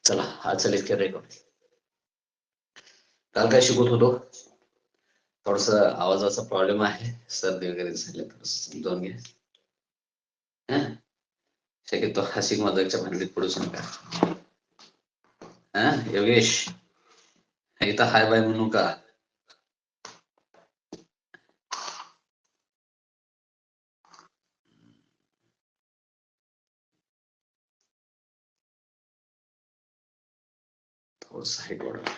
चला आजचं lecture record. काल काय शिकवत होतो, थोडस आवाजाचा प्रॉब्लेम आहे, सर्दी वगैरे झाले, थोडस समजावून घ्या. शक्यतो हासिक मजाकच्या भानगडीत पडूच नका. योगेश इथं हाय बाय म्हणू का? थोडस हाईट वाढवा.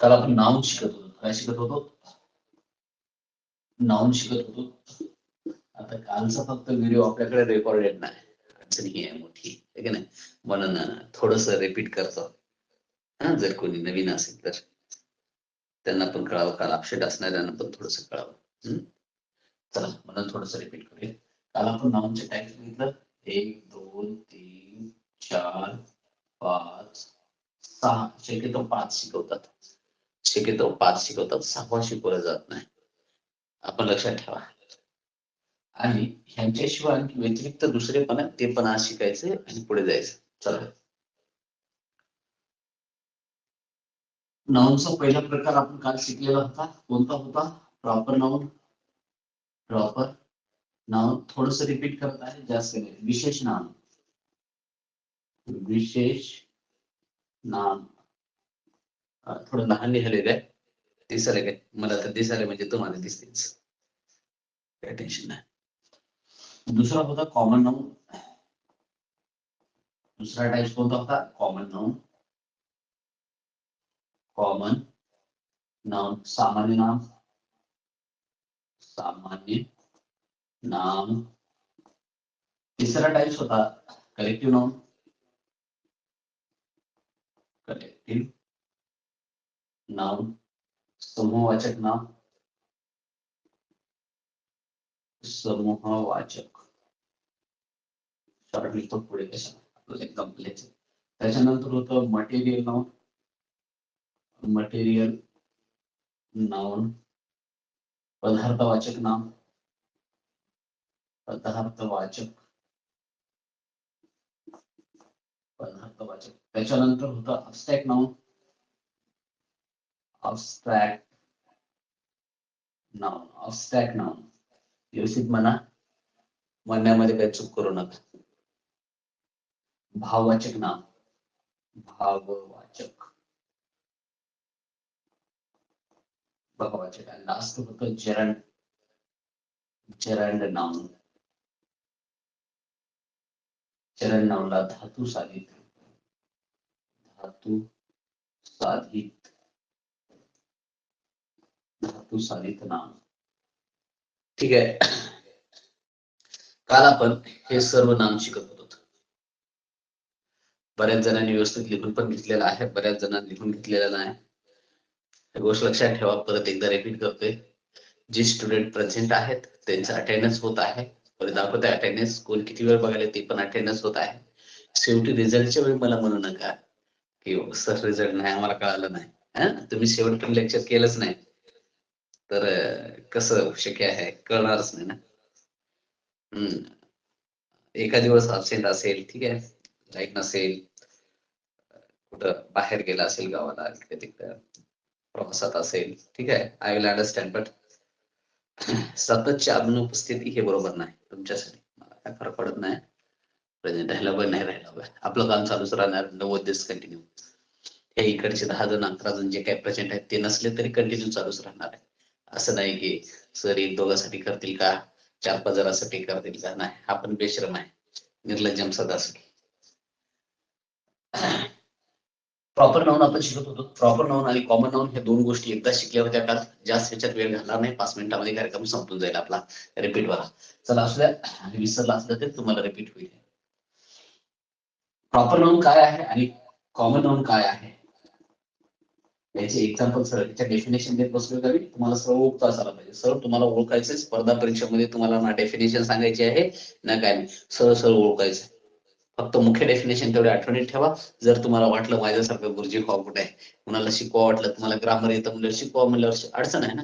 काल आपण नाउन शिकत होतो. काय शिकत होतो? नाउन शिकत होतो. आता कालचा फक्त व्हिडिओ आपल्याकडे रेकॉर्डेड नाही, अडचण ही आहे मोठी, आहे की नाही? म्हणून थोडस रिपीट करतो. जर कोणी नवीन असेल तर त्यांना पण कळावं, काल अपडेट असणाऱ्यांना पण थोडस कळावं. चला म्हणून थोडस रिपीट करूया. काल आपण नाउनचे टाईप बघितलं, 1 2 3 4 5 6. शक्यतो 5 शिकवतात, शक्यतो 5 शिकवतात, 6वा शिकवला जात नाही, आपण लक्षात ठेवा. आणि ह्यांच्याशिवाय आणखी व्यतिरिक्त दुसरे पण आहेत, ते पण आज शिकायचे आणि पुढे जायचं. चला, नाउनचा पहिला प्रकार आपण काल शिकलेला होता, कोणता होता? Proper noun. प्रॉपर नाउन थोडस रिपीट करत आहे, जास्त नाही. विशेष नाम, विशेष नाम. थोडं लहान लिहिलेलं आहे, दिसायला काय? मला तर दिसायला म्हणजे तुम्हाला दिसतेच, काय टेन्शन नाही. दुसरा होता कॉमन नाउन. दुसरा टाइप कोणता होता? Common noun. कॉमन नाउन, सामान्य नाम. सामान्य नाम. तिसरा टाइप होता कलेक्टिव्ह नाउन. कलेक्टिव्ह नाउन, समूहवाचक नाम. समूहवाचक. शॉर्ट लिहितो पुढे कशा आपल्याला एकदम लिहायचं. त्याच्यानंतर होतं मटेरियल नाउन. मटेरियल नाउन, पदार्थवाचक नाम. पदार्थवाचक. पदार्थवाचक. त्याच्यानंतर होतं अब्स्ट्रॅक्ट नाउन. अब्स्ट्रॅक्ट नाउन. अब्स्ट्रॅक्ट नाउन व्यवस्थित म्हणा, म्हणण्यामध्ये काही चूक करू नका. भाववाचक नाम. भाववाचक. भाववाचक. आणि लास्ट होतं जरंड. जरंड नाउन. जरंड नाउनला धातू साधित. धातू साधित. धातू साधित नाम. ठीक आहे. काल आपण हे सर्व नाम शिकत होतो. बऱ्याच जणांनी व्यवस्थित लिहून पण घेतलेलं आहे, बऱ्याच जणांनी लिहून घेतलेलं नाही. गोष्ट लक्षात ठेवा, परत एकदा रिपीट करतोय. जे स्टुडंट प्रेझेंट आहेत त्यांचा अटेंडन्स होत आहे, परत दाखवत आहे अटेंडन्स, कोण किती वेळ बघायला ते पण अटेंडन्स होत आहे. शेवटी रिझल्टच्या वेळी मला म्हणू नका की सर रिझल्ट नाही, आम्हाला कळालं नाही. तुम्ही शेवटपर्यंत लेक्चर केलंच नाही तर कसं शक्य आहे? कळणारच नाही ना. एका दिवस अब्सेंट असेल, ठीक आहे, लाईट नसेल, कुठं बाहेर गेला असेल गावाला, तिकडे प्रवासात असेल, ठीक आहे, आय विल अंडरस्टँड. बट सततची अनुपस्थिती हे बरोबर नाही तुमच्यासाठी. मला काय फरक पडत नाही, प्रेझेंट राहिला पण नाही राहिला पण आपलं काम चालूच राहणार. 90 दिवस कंटिन्यू. हे इकडचे 10 जण 11 जण जे काही प्रेझेंट आहेत ते नसले तरी कंटिन्यू चालूच राहणार आहे. असं नाही की सर 1-2साठी करतील का, 4-5 जणांसाठी करतील का. नाही, हा पण बेशरम आहे, निर्लज्जम सदासाठी. प्रॉपर नाउन आपण शिकत होतो. प्रॉपर नाउन आणि कॉमन नाउन हे दोन गोष्टी एकदा शिकल्या होत्या काल. जास्त ह्याच्यात वेळ घालणार नाही, 5 मिनिटांमध्ये कार्यक्रम संपून जाईल आपला. रिपीट वाला. चला असू द्या, विसरला असलं तर तुम्हाला रिपीट होईल. प्रॉपर नाउन काय आहे आणि कॉमन नाउन काय आहे? याचे एक्झाम्पल सरळ त्याच्या डेफिनेशन देत बसलो तरी तुम्हाला सरळ ओळखता असायला पाहिजे. सरळ तुम्हाला ओळखायचं स्पर्धा परीक्षेमध्ये तुम्हाला ना डेफिनेशन सांगायची आहे ना काय नाही, सरळ सरळ ओळखायचं. फक्त मुख्य डेफिनेशन तेवढे आठवणीत ठेवा. जर तुम्हाला वाटलं माझ्यासारखं गुरुजी व्हावं कुठे आहे, कुणाला शिकवा वाटलं, तुम्हाला ग्रामर येतं म्हणलं शिकवा म्हणल्यावर अडचण आहे ना.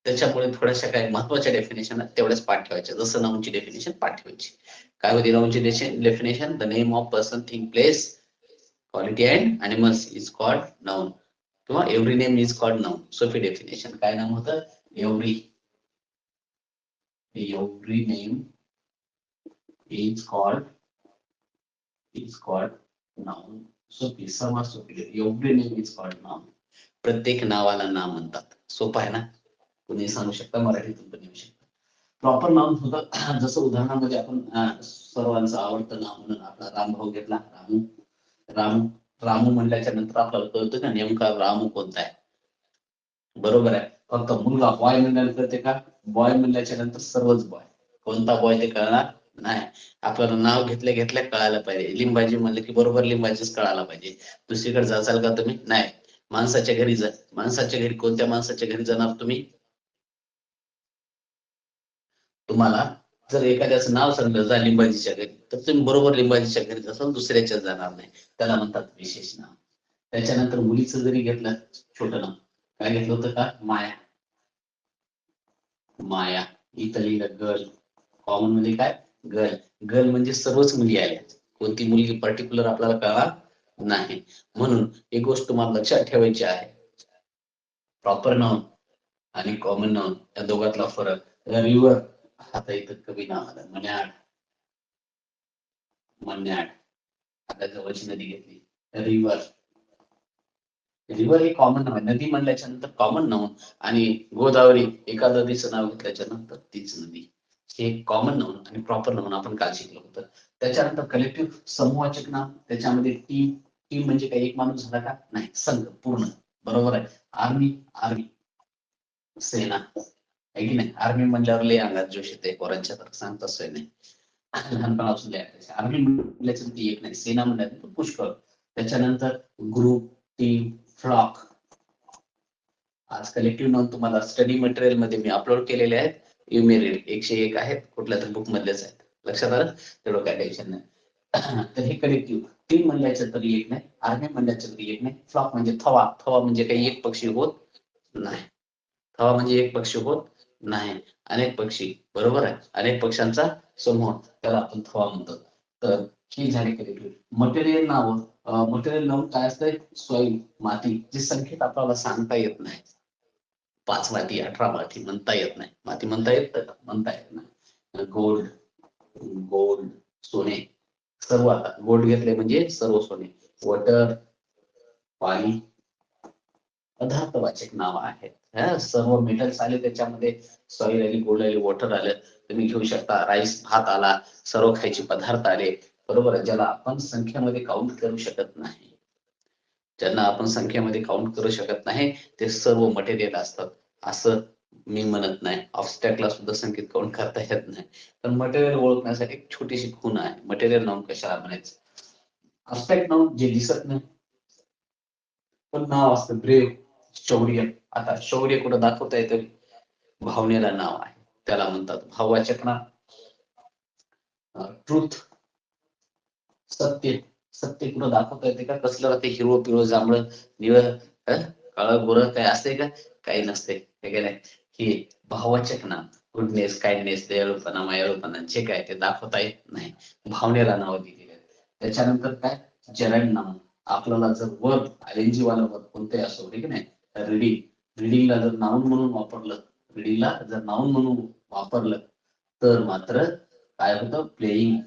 त्याच्यामुळे थोड्याशा काही महत्वाच्या डेफिनेशन तेवढ्याच पाठ ठेवायच्या. जसं नाऊनची डेफिनेशन पाठ ठेवायची. काय होती नाऊनची definition? The name of person, thing, place, quality and animals is called noun, किंवा every name is called noun. सोपी डेफिनेशन. काय नाम होतं? Every name is called noun. सोपी, समाज सोपी. Every name is called noun. प्रत्येक नावाला नाव म्हणतात. सोपं आहे ना. तुम्ही सांगू शकता, मराठीतून पण येऊ शकता. प्रॉपर नाउन होतं जसं उदाहरणामध्ये आपण सर्वांचं आवडतं नाव म्हणून आपला रामभाऊ घेतला. रामू म्हणल्याच्या नंतर आपल्याला कळतं का नेमका रामू कोणता आहे. बरोबर आहे. फक्त मुलगा बॉय म्हणल्यानंतर ते का बॉय म्हणल्याच्या नंतर सर्वच बॉय. कोणता बॉय ते कळणार नाही. आपल्याला नाव घेतल्या घेतल्या कळायला पाहिजे. लिंबाजी म्हणलं की बरोबर लिंबाजीच कळायला पाहिजे. दुसरीकडे जाचाल का तुम्ही? नाही. माणसाच्या घरी जा. माणसाच्या घरी कोणत्या माणसाच्या घरी जाणार तुम्ही? तुम्हाला जर एखाद्याचं नाव सांगलं जा लिंबाजीच्या घरी, तर तुम्ही बरोबर लिंबाजीच्या घरी जासाल, दुसऱ्याच्या जाणार नाही. त्याला म्हणतात विशेष नाव. त्याच्यानंतर मुलीचं जरी घेतलं छोटं नाव, काय घेतलं होतं का? माया. इथं लिहिलं गर्ल. कॉमन मध्ये काय? गर्ल. गर्ल म्हणजे सर्वच मुली आल्या. कोणती मुलगी पर्टिक्युलर आपल्याला कळणार नाही. म्हणून एक गोष्ट तुम्हाला लक्षात ठेवायची आहे. प्रॉपर नाउन आणि कॉमन नाउन या दोघातला फरक. रिव्हर, आता इथं कवी नाव आलं मन्याड. आता जवळची नदी घेतली रिव्हर. रिव्हर हे कॉमन नाव आहे. नदी म्हणल्याच्या नंतर कॉमन नाउन. आणि गोदावरी एका नदीचं नाव घेतल्याच्या नंतर तीच नदी. हे कॉमन नाउन आणि प्रॉपर नाउन आपण काल शिकलो होतं. त्याच्यानंतर कलेक्टिव्ह समूहवाचक नाम. त्याच्यामध्ये टीम म्हणजे काही एक माणूस झाला का? नाही, संघ पूर्ण. बरोबर आहे. आर्मी सेना आहे की नाही. आर्मी म्हणल्यावर लय अंगात जोश येते पोरांच्या, तर सांगता सोय नाही. लहानपणापासून आर्मी म्हणल्याचं ती एक नाही, सेना म्हणल्याचं पुष्कळ. त्याच्यानंतर ग्रुप, टीम, फ्लॉक. आज कलेक्टिव्ह नाउन तुम्हाला स्टडी मटेरियल मध्ये मी अपलोड केलेले आहेत. युमेरिड 101 आहेत, कुठल्या तर बुक मधलेच आहेत. लक्षात आलं? तेवढं काय टेन्शन नाही. तर हे कलेक्टिव्ह. टीम म्हणल्याचं तरी एक नाही, आर्मी म्हणल्याचं तरी एक नाही. फ्लॉक म्हणजे थवा म्हणजे काही एक पक्षी होत नाही. थवा म्हणजे एक पक्षी होत नाही, अनेक पक्षी. बरोबर आहे. अनेक पक्ष्यांचा समूह, त्याला आपण थवा म्हणतो. तर ही झाली कलेक्टिव्ह. मटेरियल नाव काय असतंय? सॉइल, माती. जी संख्येत आपल्याला सांगता येत नाही. 5 माती, 18 माती म्हणता येत नाही. माती म्हणता येत नाही. गोल्ड, सोने. सर्व आता गोल्ड घेतले म्हणजे सर्व सोने. वॉटर, पाणी, पदार्थवाचक नाव आहेत. सर्व मेटल्स आले त्याच्यामध्ये. सॉइल आली, गोल्ड आली, वॉटर आलं. तुम्ही घेऊ शकता राईस, भात आला. सर्व खायचे पदार्थ आले. बरोबर आहे. ज्याला आपण संख्येमध्ये काउंट करू शकत नाही, ज्यांना आपण संख्येमध्ये काउंट करू शकत नाही, ते सर्व मटेरियल असतात असं मी म्हणत नाही. ऑब्स्टॅकला सुद्धा संख्येत काउंट करता येत नाही. पण मटेरियल ओळखण्यासाठी एक छोटीशी खूण आहे. मटेरियल नाउन कशाला म्हणायचं? ऑब्स्टॅक्ट नाउन जे दिसत नाही पण नाव असतं. ब्रेव, शौर्य. आता शौर्य कुठं दाखवता येतं? भावनेला नाव आहे, त्याला म्हणतात भाववाचक नाव. ट्रुथ, सत्य. सत्य कुठं दाखवता येते का? कसलं राहते? हिरवं, पिवळं, जांभळं, निळं, काळं, गोरं काय असते का? काही नसते. हे नाही. हे भाववाचक नाम. गुडनेस, काइंडनेस, दयाळूपणा, मायाळूपणा जे काय ते दाखवता येत नाही. भावनेला नाव दिलेली आहेत. त्याच्यानंतर काय? जरंड नाम. आपल्याला जर वर्ब, आयएनजी वाला वर्ब कोणते असो, ठीक आहे. रिडिंगला जर नाउन म्हणून वापरलं तर मात्र काय होतं? प्लेइंग.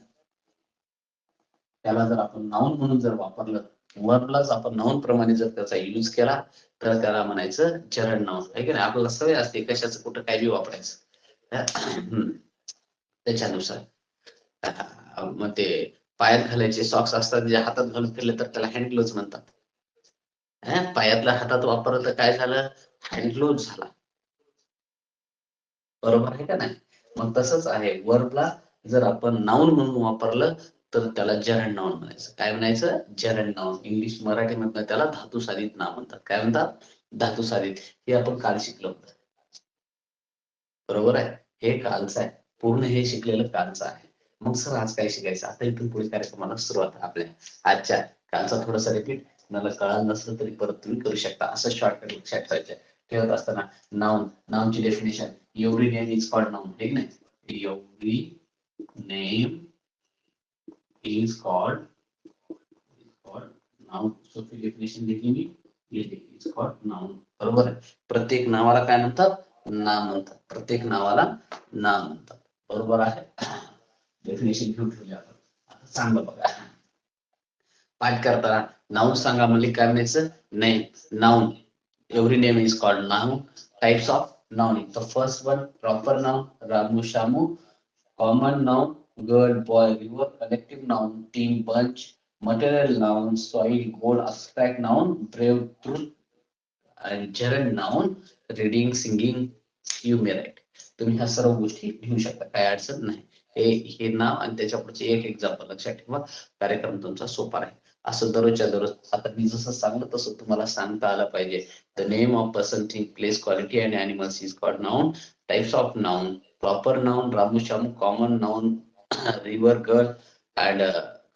त्याला जर आपण नाउन म्हणून जर वापरलं, वर्बलाच आपण नाउन प्रमाणे जर त्याचा युज केला, तर त्याला म्हणायचं जरंड नाउन. आहे की नाही. आपल्याला सवय असते कशाचं कुठं काय बी वापरायचं. त्याच्यानुसार मग ते पायात घालायचे सॉक्स असतात, जे हातात घालून फिरले तर त्याला हँड ग्लोव्ज म्हणतात. पायातल्या हातात वापरलं तर काय झालं? हँड ग्लोव्ज झाला. बरोबर आहे का नाही? मग तसंच आहे, वर्बला जर आपण नाउन म्हणून वापरलं तर त्याला जरंड नाउन म्हणायचं. काय म्हणायचं? जरंड नाउन. इंग्लिश मराठीमधनं त्याला धातू साधित नाव म्हणतात. काय म्हणतात? धातू साधित. हे आपण काल शिकलो होतं. बरोबर आहे. हे कालचं आहे. पूर्ण हे शिकलेलं कालचं आहे. मग सर आज काय शिकायचं? आता इथून पुढे कार्यक्रमाला सुरुवात आहे आपल्या आजच्या. कालचा थोडासा रिपीट, मला कळालं नसलं तरी परत तुम्ही करू शकता. असं शॉर्टकट लक्षात ठेवायचं. ठेवत असताना नाउन, नाउनची definition, every name is called noun. ठीक नाही? Every name is called noun. सोपी डेफिनेशन दिली मी, इज कॉल्ड नाउन. बरोबर आहे. प्रत्येक नावाला काय म्हणतात? नाम म्हणतात. प्रत्येक नावाला नाम म्हणतात. बरोबर आहे. डेफिनेशन घेऊन ठेवली आपण. आता चांगलं बघा. पाठ करताना नाउन सांगा म्हणजे काय म्हणायचं? Name, noun. Every name is called noun. Types of noun. The first one, proper noun, Ramu Shamu. Common noun, girl, boy, river. Collective noun, team, bunch. Material noun, soil, gold. abstract noun, brave, truth. आणि gerund noun, reading, singing. You may write. तुम्ही ह्या सर्व गोष्टी घेऊ शकता, काय अडचण नाही. हे नाव आणि त्याच्या पुढचे एक एक्झाम्पल लक्षात ठेवा. कार्यक्रम तुमचा सोपा आहे. असं दररोजच्या दररोज आता मी जसं सांगलं तसं तुम्हाला सांगता आलं पाहिजे. The name of person, thing, place, quality and animals is called noun. Types of noun, proper noun, Ramu Shamu. Common noun, river, girl. And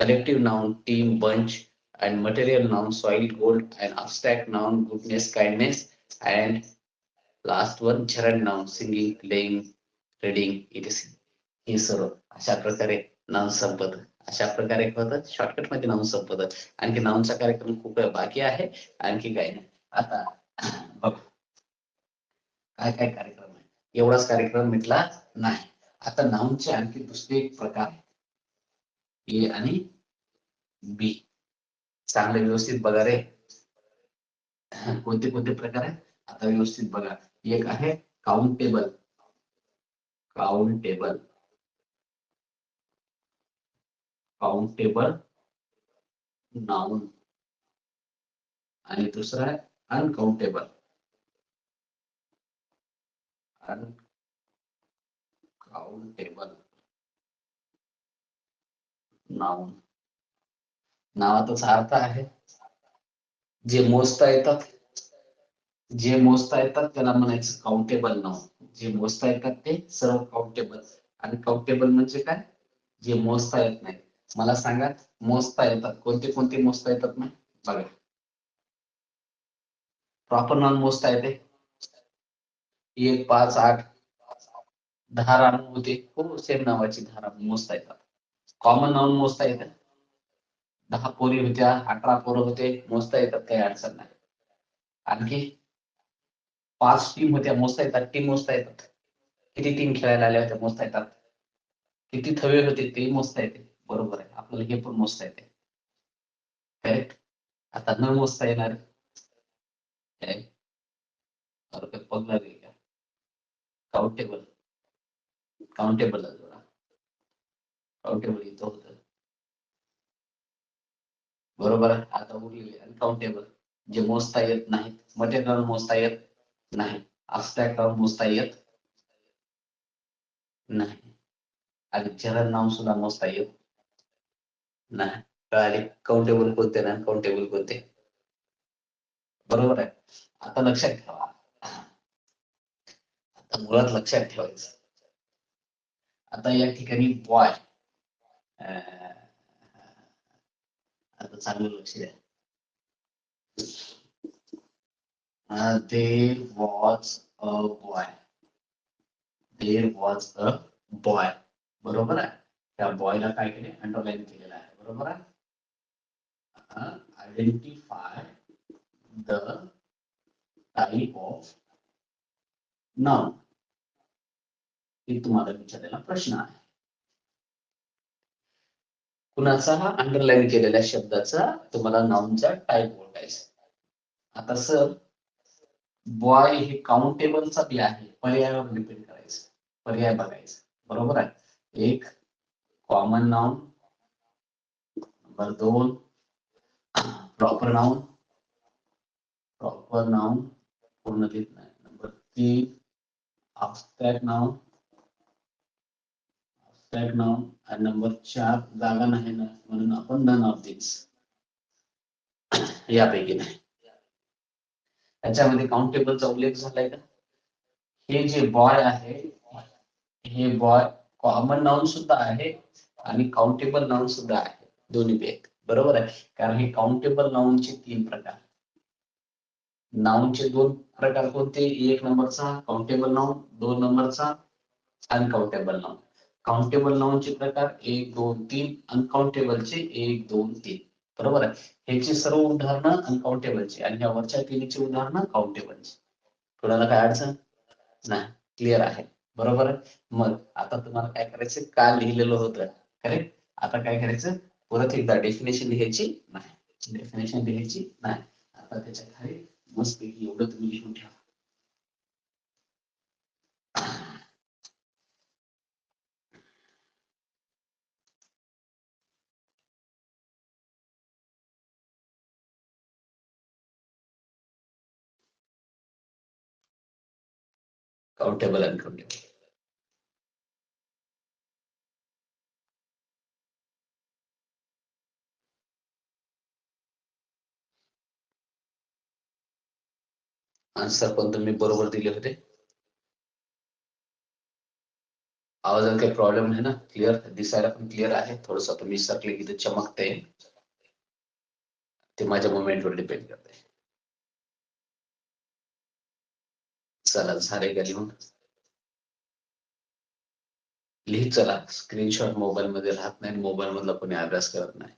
collective noun, team, bunch. And material noun, soil, gold. And abstract noun, goodness, kindness. And last one, gerund noun, singing, playing, reading, etc. हे सर्व अशा प्रकारे noun संपत. अशा प्रकारे होतं shortcut मध्ये noun संपत. आणखी नाउनचा कार्यक्रम खूप बाकी आहे. आणखी काही नाही. आता बघ काय काय कार्यक्रम आहे. एवढाच कार्यक्रम मिटला नाही. आता नाउनचे आणखी दुसरे एक प्रकार आहे, ए आणि बी. चांगले व्यवस्थित बघा रे. कोणते कोणते प्रकार आहेत आता व्यवस्थित बघा. एक आहे काउंटेबल. Countable, countable noun. आणि दुसरा आहे अनकाउंटेबल. Uncountable noun. नावातच अर्थ आहे, जे मोजता येतात. जे मोजता येतात त्याला म्हणायचं काउंटेबल नाउन. जे मोजता येतात ते सर्व काउंटेबल. आणि काउंटेबल म्हणजे काय? जे मोजता येत नाही. मला सांगा, मोजता येतात कोणते कोणते मोजता येतात ना? बघा, प्रॉपर नाउन मोजता येते. 1, 5, 8, 10 रानू होते. हो, सेम नावाची 10 रानू मोजता येतात. कॉमन नाउन मोजता येते. 10 पोरी होत्या, 18 पोरं होते, मोजता येतात, काही अडचण नाही. आणखी 5 टीम होत्या, मोजता येतात. टीम मोजता येतात. किती टीम खेळायला आल्या होत्या, मोजता येतात. किती थवे होते ते मोजता येते. बरोबर आहे. आपल्याला हे पण मोजता येते. करेक्ट. आता न मोजता येणार काउंटेबल. काउंटेबल काउंटेबल इथं होतं. बरोबर आहे. आता उरलेले अनकाउंटेबल, जे मोजता येत नाहीत. मटेरियल मोजता येत नाही. abstract नाउन मोजता येत नाही. आणि जनरल नाउन सुद्धा मोजता येत नाही. कळाले? काउंटेबल कोणते ना अनकाउंटेबल कोणते. बरोबर आहे. आता लक्षात ठेवा. आता मुळात लक्षात ठेवायचं. आता या ठिकाणी बॉय, आता चांगलं लक्ष द्या. There was a boy. There was a boy. बरोबर आहे. त्या बॉयला काय केले? अंडरलाईन केलेलं आहे. बरोबर आहे. Identify the type of noun. हे तुम्हाला विचारलेला प्रश्न आहे. कुणाचा? हा अंडरलाईन केलेल्या शब्दाचा तुम्हाला नाउनचा टाइप ओळखायचा. आता सर, बॉय हे काउंटेबलचा बी आहे. पर्यायावर डिपेंड करायचं. पर्याय बघायचं. बरोबर आहे. एक common noun. Number 2 proper noun. Proper noun पूर्ण लिहित नाही. Number 3 abstract noun. Abstract noun आणि नंबर 4 जागा नाही ना, म्हणून आपण नन ऑफ दिस यापैकी नाही. त्याच्यामध्ये काउंटेबलचा उल्लेख झालाय का? हे जे बॉय आहे, हे बॉय कॉमन नाउन सुद्धा आहे आणि काउंटेबल नाउन सुद्धा आहे, दोन्ही पैकी. बरोबर आहे, कारण हे काउंटेबल नाउनचे 3 प्रकार. नाउनचे 2 प्रकार कोणते? 1 नंबरचा काउंटेबल नाउन, 2 नंबरचा अनकाउंटेबल नाउन. काउंटेबल नाउनचे प्रकार 1, 2, 3, अनकाउंटेबलचे 1, 2, 3. बरोबर आहे. ह्याची सर्व उदाहरणं अनकाउंटेबलची आणि ह्या वरच्या तिन्हीची उदाहरणं काउंटेबलची. कोणाला काय अडचण नाही? क्लिअर आहे. बरोबर आहे. मग आता तुम्हाला काय करायचं? काल लिहिलेलं होतं, करेक्ट. आता काय करायचं? परत एकदा डेफिनेशन लिहायची नाही. डेफिनेशन लिहायची नाही. आता त्याच्या खाली मस्तपैकी एवढं तुम्ही लिहून ठेवा. Countable uncountable. आन्सर पण तुम्ही बरोबर दिले होते. आवाजात काही प्रॉब्लेम आहे ना? क्लिअर दिसायला पण क्लिअर आहे. थोडस तुम्ही सरकले की ते चमकते, ते माझ्या मोमेंटवर डिपेंड करते. चला झाले का लिहून? लिहित चला. स्क्रीनशॉट मोबाईल मध्ये राहत नाही, मोबाईल मधला कोणी अभ्यास करत नाही.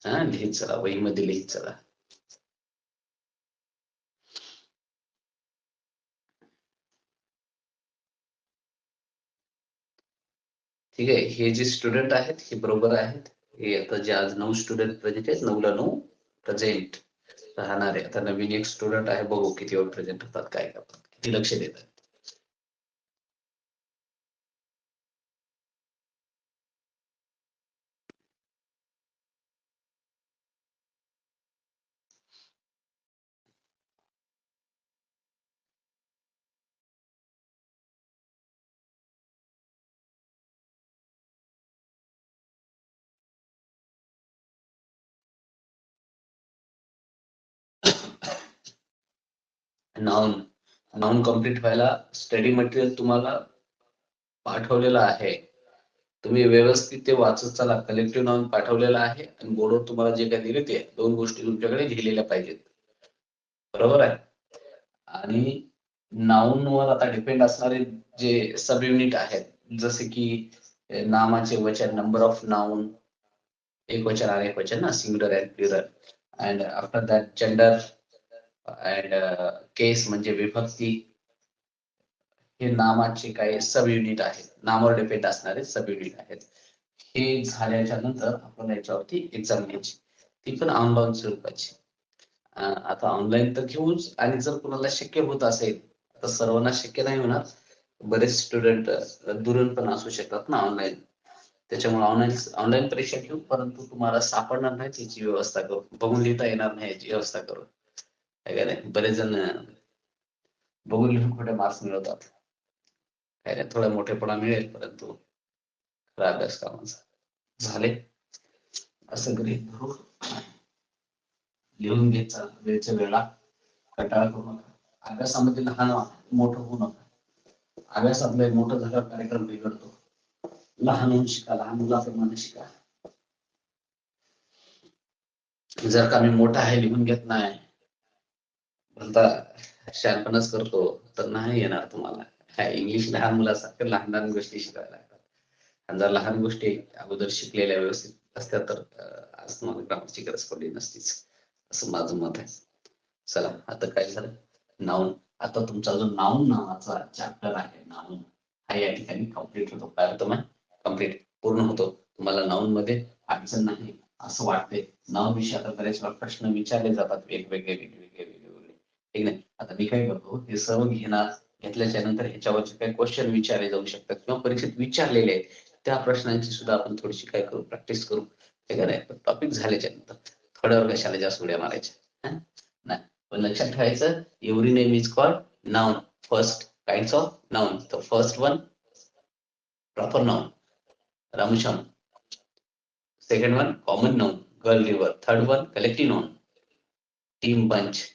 हा, लिहित चला, वही मध्ये लिहित चला. ठीक आहे. हे जे स्टुडंट आहेत हे बरोबर आहेत. हे आता जे आज 9 स्टुडंट प्रेझेंट आहेत, 9 ला 9 प्रेझेंट राहणार आहे. आता नवीन एक स्टुडंट आहे, बघू किती वेळ प्रेझेंट होतात, काय करतात, किती लक्ष देतात. नाउन नाउन कम्प्लीट व्हायला स्टडी मटेरियल तुम्हाला पाठवलेलं आहे. तुम्ही व्यवस्थित ते वाचत चला. कलेक्टिव्ह नाउन पाठवलेला आहे आणि बोर्डवर तुम्हाला जे काही दिले ते 2 गोष्टी तुमच्याकडे लिहिलेल्या पाहिजेत. बरोबर आहे. आणि नाउन वर आता डिपेंड असणारे जे सब युनिट आहेत, जसे की नामाचे वचन, नंबर ऑफ नाउन, एक वचन आणि एक वचन ना, singular and plural. And after that gender and case म्हणजे विभक्ती. हे नामाचे काही सब युनिट आहेत, नामावर डिपेंड असणारे सब युनिट आहेत. हे झाल्याच्या नंतर आपण याच्यावरती एक्झाम घ्यायची, ती पण ऑनलाईन स्वरूपाची. आता ऑनलाईन तर घेऊच, आणि जर कुणाला शक्य होत असेल तर, सर्वांना शक्य नाही होणार, बरेच स्टुडंट दुरून पण असू शकतात ना ऑनलाईन. त्याच्यामुळे ऑनलाईन परीक्षा घेऊ, परंतु तुम्हाला सापडणार नाही त्याची व्यवस्था करू, बघून लिहिता येणार नाही याची व्यवस्था करू. काय नाही, बरेच जण बघून लिहून खोटे मार्क्स मिळवतात. काय नाही, थोडा मोठेपणा मिळेल, परंतु खरा अभ्यास कामाचा. झाले असं गृहीत धरू, लिहून घ्यायचा वेळच्या वेळा. कंटाळा करू नका. अभ्यासामध्ये लहान मोठं होऊ नका. अभ्यासातलं एक मोठं झाल्यावर कार्यक्रम बिघडतो. लहान होऊन शिका, लहान मुलाप्रमाणे शिका. जर का मी मोठा आहे लिहून घेत नाही म्हणता शहाणपणाच करतो, तर नाही येणार तुम्हाला. इंग्लिश लहान मुलासारखं लहान लहान गोष्टी शिकायला लागतात. आणि जर लहान गोष्टी अगोदर शिकलेल्या व्यवस्थित असत्या तर आज तुम्हाला ग्रामरची गरज पडली नसतीच, असं माझं मत आहे. चला, आता काय झालं? नाउन. आता तुमचा जो नाउन नावाचा चॅप्टर आहे, नाउन हा या ठिकाणी कम्प्लीट होतो. काय होतं? मग कम्प्लीट पूर्ण होतो. तुम्हाला नाउन मध्ये अडचण नाही असं वाटते. नाउन विषय आता बरेच वेळा प्रश्न विचारले जातात, वेगवेगळे वेगवेगळे वेगवेगळे. ठीक नाही. आता मी काय करतो, हे सर्व घेतल्याच्या नंतर ह्याच्यावरचे काही क्वेश्चन विचारले जाऊ शकतात किंवा परीक्षेत विचारलेले आहेत, त्या प्रश्नांची सुद्धा आपण थोडीशी काय करू, प्रॅक्टिस करू. ठीक आहे. टॉपिक झाल्याच्या नंतर थोड्यावर कशाला जास्त उड्या मारायच्या नाही. पण लक्षात ठेवायचं, every name is called noun. First kinds of noun. The first one proper noun. Ramusham. Second one, common noun, girl river. Third one, collective noun, team bunch.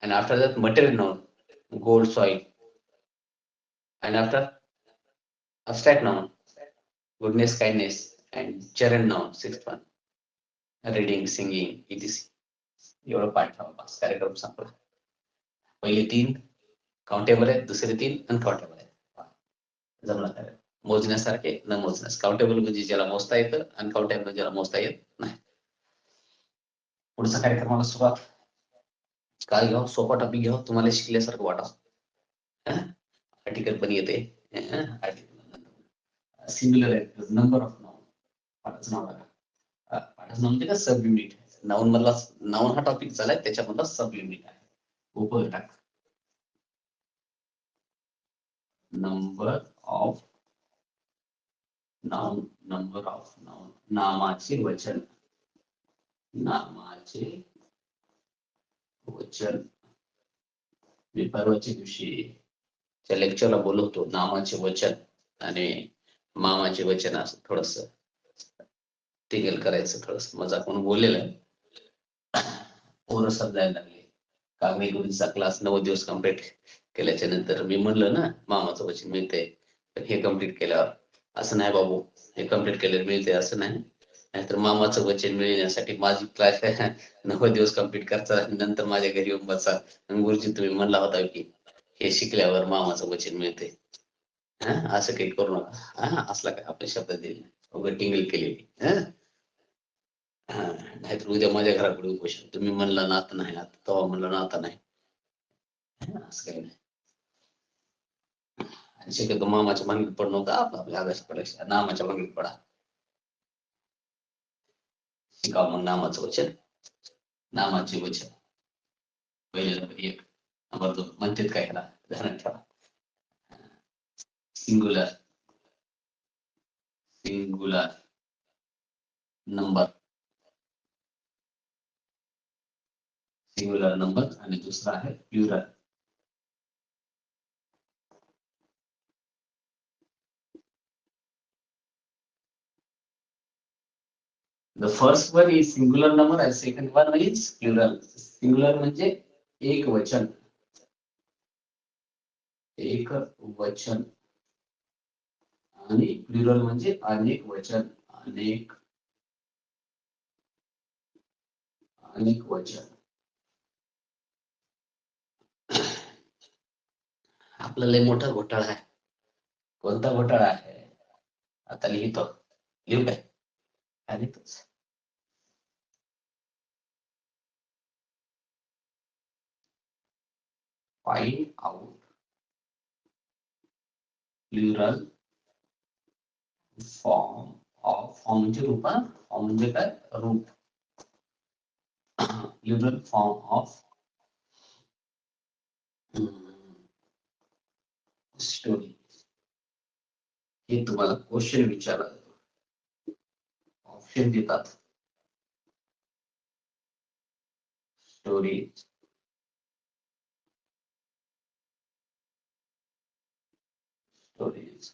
And after that, material noun, gold soil. And after, abstract noun, goodness, kindness. And charan noun, sixth one, reading, singing, etc. एवढं पाठ ठेवा बस, कार्यक्रम संपला. पहिले 3 countable आहेत, दुसरे 3 uncountable आहेत. जमला काय मोजण्यासारखे न मोजण्यास. काउंटेबल म्हणजे ज्याला मोजता येतं, अनकाउंटेबल म्हणजे ज्याला मोजता येत नाही. पुढचा कार्यक्रमाला सुरुवात. काय घ्यावं, सोपा टॉपिक घ्यावं, तुम्हाला शिकल्यासारखं वाटावं. आर्टिकल पण येते. सिंग्युलर आहे, नंबर ऑफ नाउन. पाठाचं नाव बघा. पाठाचं नाव म्हणजे का सब युनिट. नाउन मधला, नाउन हा टॉपिक झालाय, त्याच्यामधला सब युनिट आहे. उपर टाक. Number of noun, number of noun, नामाचे वचन. नामाचे वचन. मी परवाच्या दिवशी त्या लेक्चरला बोलवतो, नामाचे वचन आणि मामाचे वचन, असं थोडस टिकल करायचं, थोडस मजाक म्हणून बोललेलं आहे. पोरं समजायला लागले. कागणी गुरुजीचा क्लास 9 दिवस कम्प्लीट केल्याच्या नंतर मी म्हणलं ना, मामाचं वचन मिळते, पण हे कम्प्लीट केल्यावर असं नाही बाबू, हे कम्प्लीट केल्यावर मिळते असं नाही. नाहीतर मामाचं वचन मिळण्यासाठी माझी क्लास 9 दिवस कम्प्लीट करता, नंतर माझ्या घरी येऊन बसा. गुरुजी तुम्ही म्हणला होता की हे शिकल्यावर मामाचं वचन मिळते. असं काही करू नका. असला काय आपले शब्द दिले, उगा टिंगल केलेली. नाहीतर उद्या माझ्या घराकडे उपोषण, तुम्ही म्हणलं नातं नाही, आता तेव्हा म्हणलं नातं नाही. असं काही नाही. आणि शक्यतो मामाच्या भानगडीत पड नव्हता, आपल्या आदर्शपेक्षा नामाच्या भानगडीत पडा. शिकावं मग नामाचं वचन. नामाचे वचन पहिले नंबर 1. नंबर 2 म्हणतात काय करा, ध्यानात ठेवा. Singular, singular number, singular number. आणि दुसरा आहे plural. The first one is singular number and second one is plural. Singular म्हणजे एक वचन, एक वचन. आणि प्लुरल म्हणजे अनेक वचन, अनेक, अनेक वचन. आपल्याला मोठा घोटाळा आहे. कोणता घोटाळा आहे? आता लिहितो. लिहू काय? आणि find out plural form of. Form म्हणजे रूप. फॉर्म म्हणजे काय? रूप. Plural form of story. हे तुम्हाला क्वेश्चन विचारला जातो, ऑप्शन देतात. Story, stories,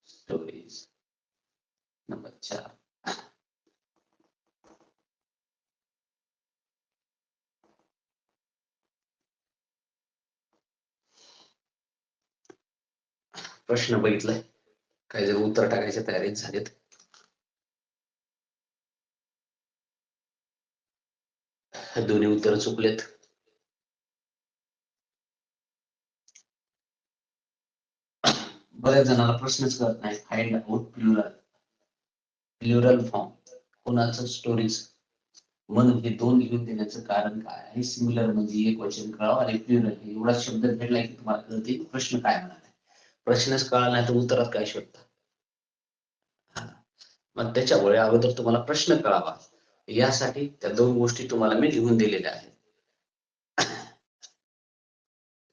stories. नंबर 4. प्रश्न बघितलाय, काही जर उत्तर टाकायच्या तयारीत झालेत. दोन्ही उत्तर चुकलेत. बऱ्याच जणांना प्रश्नच करत नाही. Find out plural, plural form कोणाचं? स्टोरीज. म्हणून हे 2 लिहून देण्याचं कारण काय आहे? सिंगुलर म्हणजे एक वचन कळावं आणि प्लुरल एवढा शब्द भेटला की तुम्हाला कळते प्रश्न काय म्हणत आहे. प्रश्नच कळला नाही तर उत्तरात काय शोधता? मग त्याच्यामुळे अगोदर तुम्हाला प्रश्न कळावा यासाठी त्या 2 गोष्टी तुम्हाला मी लिहून दिलेल्या आहेत.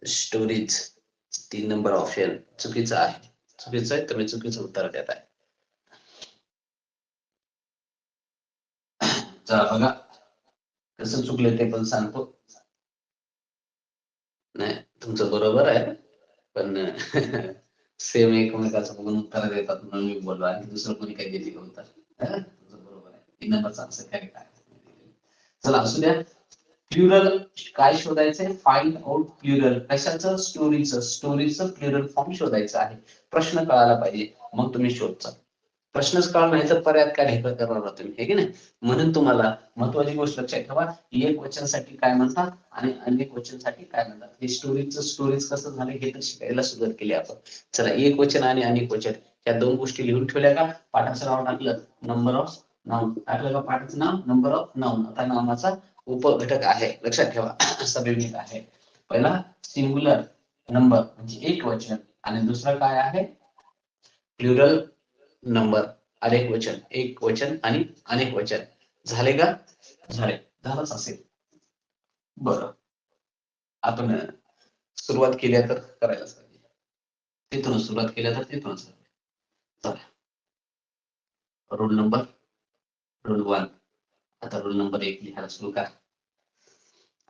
स्टोरीज 3 नंबर ऑप्शन चुकीचा आहे. चुकीचं आहे, तुम्ही चुकीचं उत्तर देत आहे. चला बघा कसं चुकलं ते पण सांगतो. नाही, तुमचं बरोबर आहे, पण सेम एकमेकाचं बघून उत्तर देतात म्हणून मी बोललो आणि दुसरं कोणी काही दिलेलं उत्तर. बरोबर आहे. 3 नंबरचा आन्सर काय काय. चला असू द्या. प्लुरल काय शोधायचंय? Find out plural. कशाचं? स्टोरीचं प्लुरल फॉर्म शोधायचं आहे. प्रश्न कळायला पाहिजे, मग तुम्ही शोधता. प्रश्नच कळला नाही तर पर्याय काय ढेकळ करणार तुम्ही, हे की नाही. म्हणून तुम्हाला महत्वाची गोष्ट लक्षात ठेवा, एक वचनसाठी काय म्हणतात आणि अनेक वचनसाठी काय म्हणतात. हे स्टोरीज कसं झालं हे तर शिकायला सुरुवात केली आपण. चला, एक वचन आणि अनेक वचन या दोन गोष्टी लिहून ठेवल्या का? पाठाचं नाव टाकलं, नंबर ऑफ नाउन टाकलं का? पाठाचं नाव नंबर ऑफ नाउन. आता नामाचा उपघटक आहे, लक्षात ठेवा. सबयुनिट आहे. पहिला सिंग्युलर नंबर म्हणजे एक वचन आणि दुसरा काय आहे? प्लुरल नंबर, अनेक वचन. एक वचन आणि अनेक वचन. झाले का? झाले. झालंच असेल. बरं, आपण सुरुवात केली तर करायलाच पाहिजे. तिथूनच सुरुवात केल्या तर तिथूनच. चला, रोल नंबर रोल 1. आता रोल नंबर 1 लिहायला सुरू करा.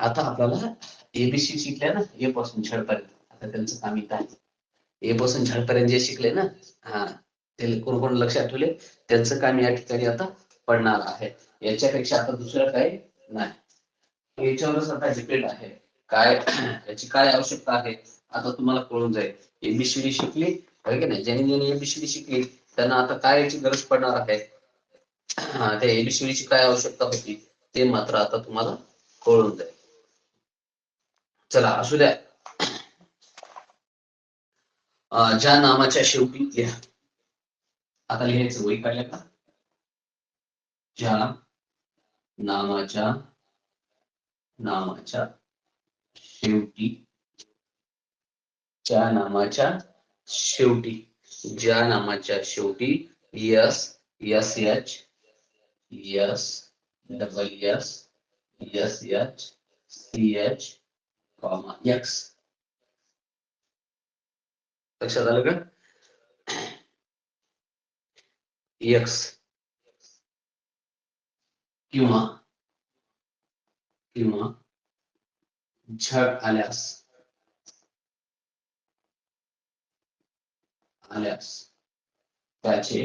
आता आपल्याला एबीसी शिकल्या ना, ए पासून झेड पर्यंत. आता त्यांचं काम इथं आहे. ए पासून झेड पर्यंत जे शिकले ना, हा, ते कोण कोण लक्षात ठेवले त्यांचं काम या ठिकाणी आता पडणार आहे. याच्यापेक्षा आता दुसरं काही नाही. याच्यावरच आता डिपेंड आहे काय याची काय आवश्यकता आहे. आता तुम्हाला कळून जाईल. एबीसीडी शिकली आहे की नाही. ज्यांनी ज्यांनी एबीसीडी शिकली त्यांना आता काय याची गरज पडणार आहे. हा, त्या एबीसीडी ची काय आवश्यकता होती ते मात्र आता तुम्हाला कळून जाईल. चला असू द्या. ज्या नामाच्या शेवटी लिहा. आता लिहायचं वही काढल्या का? ज्या नामाच्या शेवटी, ज्या नामाच्या शेवटी, ज्या नामाच्या शेवटी S, S H, S double S, S H, C H, comma X. लक्षात आलं का? एक्स किंवा झड आल्यास त्याचे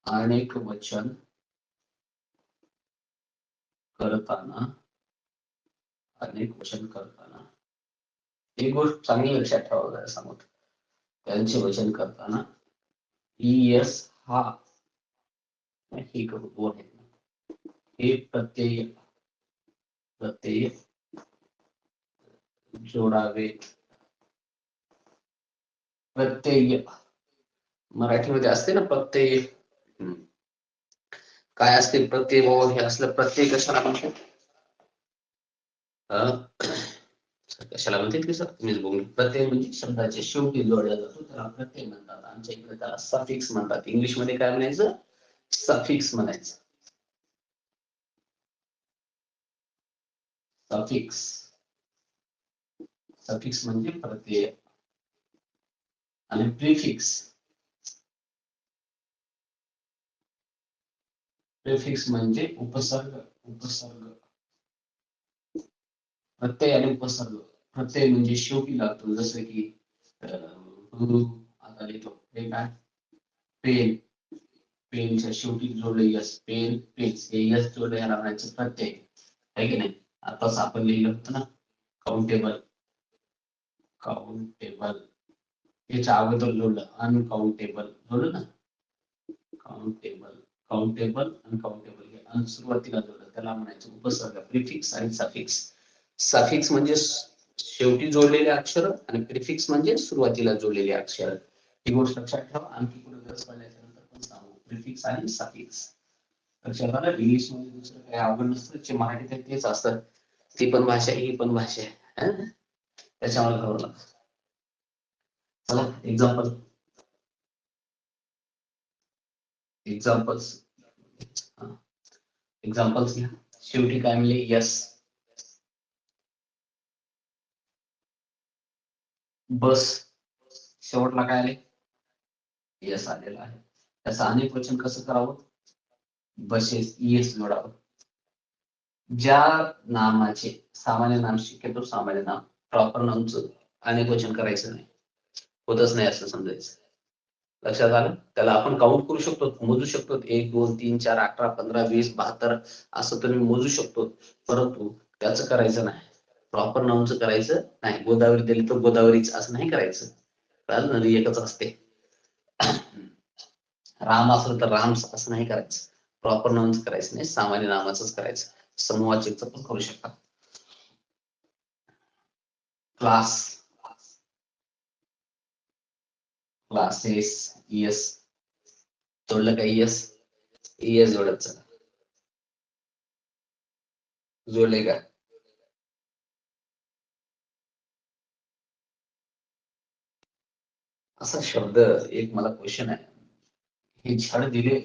अनेक वचन करताना एक गोष्ट चांगली लक्षात ठेवायला सांगतो. त्यांचे वचन करताना ईएस हा हे करू हे प्रत्यय जोडावे. प्रत्यय मराठीमध्ये असते ना प्रत्यय. काय असते प्रत्यय? हे असलं प्रत्यय कशाला म्हणतात? कशाला म्हणतात की सर तुम्हीच बघून. प्रत्यय म्हणजे शब्दाच्या शेवटी जोडला जातो त्याला प्रत्यय म्हणतात. आमच्या इकडे त्याला सफिक्स म्हणतात. इंग्लिश मध्ये काय म्हणायचं? सफिक्स म्हणायचं. सफिक्स म्हणजे प्रत्यय. आणि प्रिफिक्स म्हणजे उपसर्ग. प्रत्यय आणि उपसर्ग. प्रत्यय म्हणजे शेवटी लागतो, जसं की आता लिहितो हे काय? पेन, पेनच्या शेवटी जोडले यस, पेन पेन्स, हे यस जोडले याला म्हणायचं प्रत्यय, आहे की नाही. आताच आपण लिहिलं होतं ना काउंटेबल. याच्या अगोदर जोडलं अनकाउंटेबल, जोडलं ना काउंटेबल आणि काउंटेबल हे सुरुवातीला जोडलं त्याला म्हणायचं उपसर्ग. प्रिफिक्स आणि सफिक्स. सफिक्स म्हणजे शेवटी जोडलेले अक्षर आणि प्रिफिक्स म्हणजे सुरुवातीला जोडलेले अक्षर. ही गोष्ट लक्षात ठेवा. आणखी पुढे गरज पडल्याच्या नंतर पण सांगू. प्रिफिक्स आणि सफिक्स लक्षात आलं. इंग्लिश मध्ये दुसरं काही अवघड नसतं. जे मराठीत तेच असतं. ती पण भाषा ही पण भाषा आहे. त्याच्यामुळे घाबरू नका. चला एक्झाम्पल्स घ्या. शेवटी काय मिळेल? यस. बस शेवटला काय आले? यस आलेला आहे. त्याचं अनेक वचन कसं करावं? बसेस, ईएस जोडावं. ज्या नामाचे सामान्य नाम शक्यतो सामान्य नाम प्रॉपर नामचं अनेक वचन करायचं नाही, होतच नाही असं समजायचं. लक्षात आलं? त्याला आपण काउंट करू शकतो, मोजू शकतो, 1 2 3 4 18 15 20 72 असं तुम्ही मोजू शकतो, परंतु त्याचं करायचं नाही. प्रॉपर नामचं करायचं नाही. गोदावरी दिली तर गोदावरीच असं नाही करायचं. कळलं ना? एकच असते. राम असलं तर राम असं नाही करायचं. प्रॉपर नामच करायचं नाही, सामान्य नामाचंच करायचं. समूहाचेच पण करू शकता. क्लास, क्लासेस, यस जोडलं का? यस यस जोडत चला. जोडले का? असा शब्द एक मला क्वेश्चन आहे, हे झड दिले,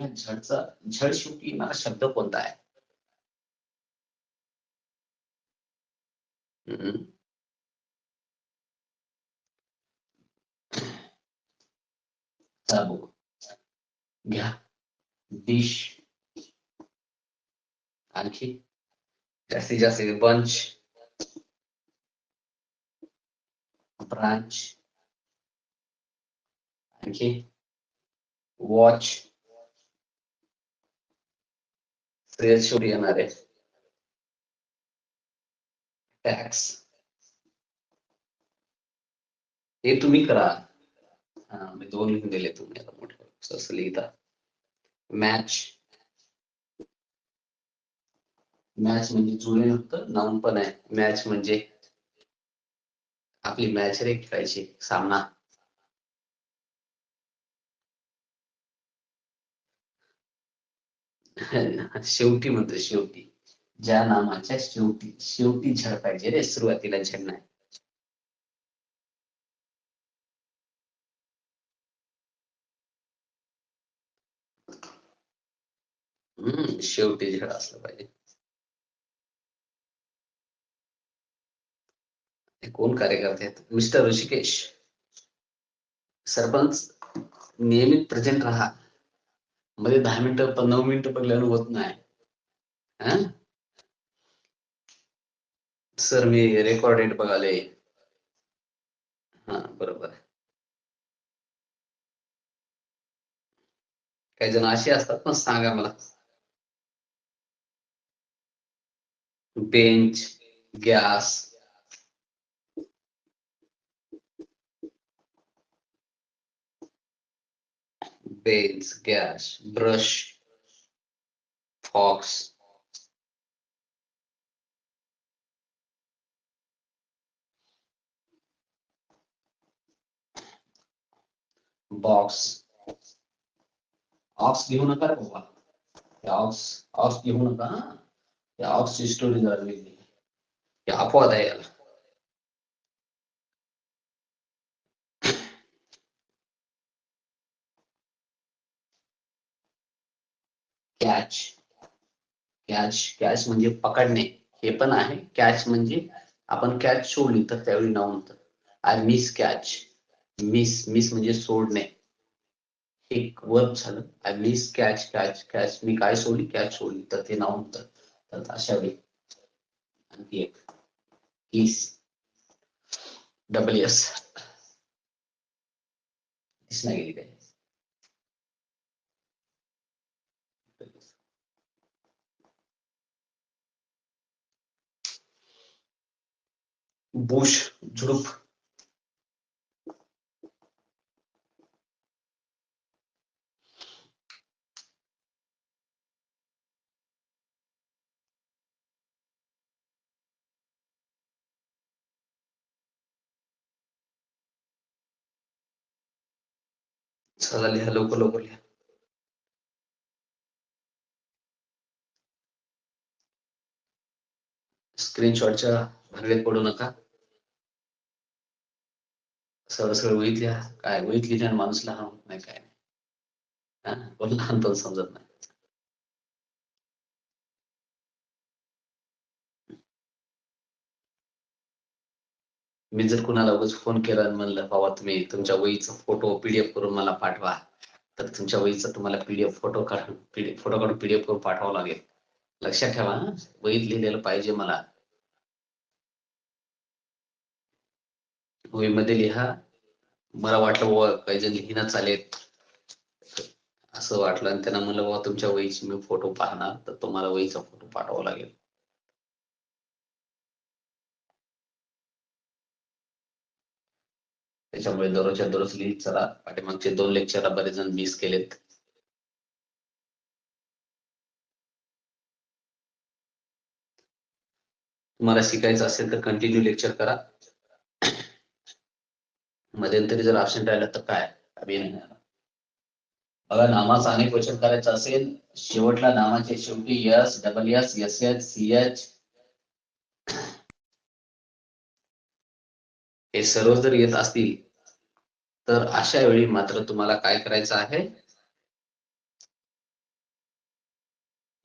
झडचा झड शेवटी मला शब्द कोणता आहे? चाबू घ्या. डिश, आणखी जास्तीत जास्त बंच, ब्रांच, आणखी वॉच, फ्रेज शेवटी येणार आहे. टॅक्स, हे तुम्ही करा. मी 2 लिहून दिले तुम्ही, आता मोठे असं लिहिता. मॅच, मॅच म्हणजे जुळे होतं, नाऊन पण आहे. मॅच म्हणजे आपली मॅच रे खेळायची, सामना. शेवटी म्हणतो, शेवटी ज्या नामाच्या शेवटी शेवटी झड पाहिजे रे, सुरुवातीला झड नाही. शेवटी झड असलं पाहिजे. कोण कार्यकर्ते आहेत? मिस्टर ऋषिकेश. सरपंच नियमित प्रेझेंट राहा. मध्ये 10 मिनिटं 9 मिनिटं पडल्यानं होत नाही. सर मी रेकॉर्डेड बघाले. हा बरोबर. काही जण असे असतात पण सांगा मला. Bench, gas, bench, gas, brush, fox, box. Ox घेऊ नका रे बाबा. ऑक्स ऑक्स घेऊ नका. या ऑक्सची स्टोरी जरा वेगळी. या अपवाद आहे याला. कॅच, कॅच कॅच म्हणजे पकडणे, हे पण आहे. कॅच म्हणजे आपण कॅच सोडली तर त्यावेळी नाव होतं. I miss catch. Miss miss म्हणजे सोडणे, एक वर्ब झालं. I miss catch, catch catch मी काय सोडली? कॅच सोडली, तर ते नाव होतं. तर अशा वेळी आणखी एक इस, डबल एस, इस नाही गेली काय? बुश, झुडूप. चला लिहा, लवकर लवकर लिहा. स्क्रीनशॉटच्या भानगडीत पडू नका. सरळ सरळ वहीत लिहा. काय वहीत लिहिल्याने माणूस लहान होत नाही, काय नाही. पण लहानपण समजत नाही. मी जर कुणाला उगाच फोन केला आणि म्हणलं बाबा तुम्ही तुमच्या वहीचा फोटो पीडीएफ करून मला पाठवा, तर तुमच्या वहीचा तुम्हाला पीडीएफ फोटो काढून पीडीएफ करून पीडीएफ करून पाठवावा लागेल. लक्षात ठेवा, वहीत लिहिलेलं पाहिजे मला. वहीमध्ये लिहा. मला वाटलं काही जण लिहिणं चालेल असं वाटलं, आणि त्यांना म्हणलं बाबा तुमच्या वहीची मी फोटो पाहणार, तर तुम्हाला वहीचा फोटो पाठवावा लागेल. त्याच्यामुळे दररोजच्या दररोज लिहित चला. पाठीमागचे 2 लेक्चरला बरेच जण मिस केलेत. तुम्हाला शिकायचं असेल तर कंटिन्यू लेक्चर करा. मध्यंतरी जर absent राहिला तर काय अभिनय नाही. बघा, नामाचं अनेक वचन करायचं असेल, शेवटला नामाचे शेवटी S, double S, S H, C H हे सर्व जर येत असतील तर अशा वेळी मात्र तुम्हाला काय करायचं आहे,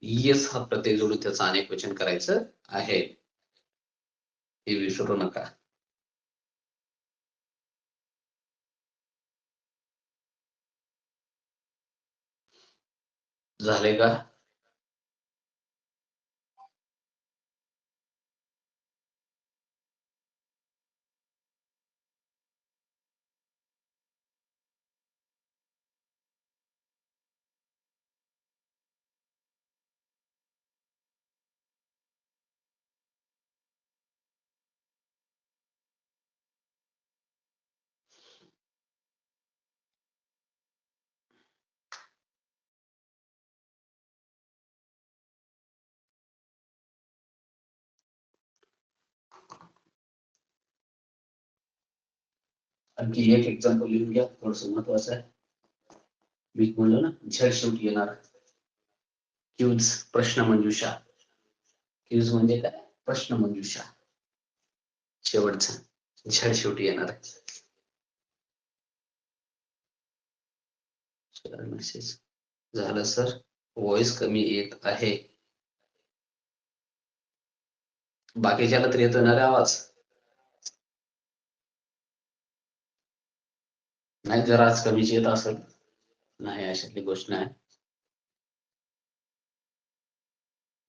यस हा प्रत्यय जोडून त्याचं अनेक वचन करायचं आहे. हे विसरू नका. झाले का? आणखी एक एक्झाम्पल लिहून घ्या, थोडस महत्वाचं आहे. मी म्हणलो ना, झड शेवटी येणार. क्यूज प्रश्न मंजुषा. क्यूज म्हणजे काय? प्रश्न मंजुषा. शेवटचा झड शेवटी येणार आहे. मेसेज झालं सर, व्हॉइस कमी येत आहे. बाकीच्याला तर येतो ना रे आवाज. नाही, जरा आज कमीच येत असेल. नाही, अशातली गोष्ट नाही.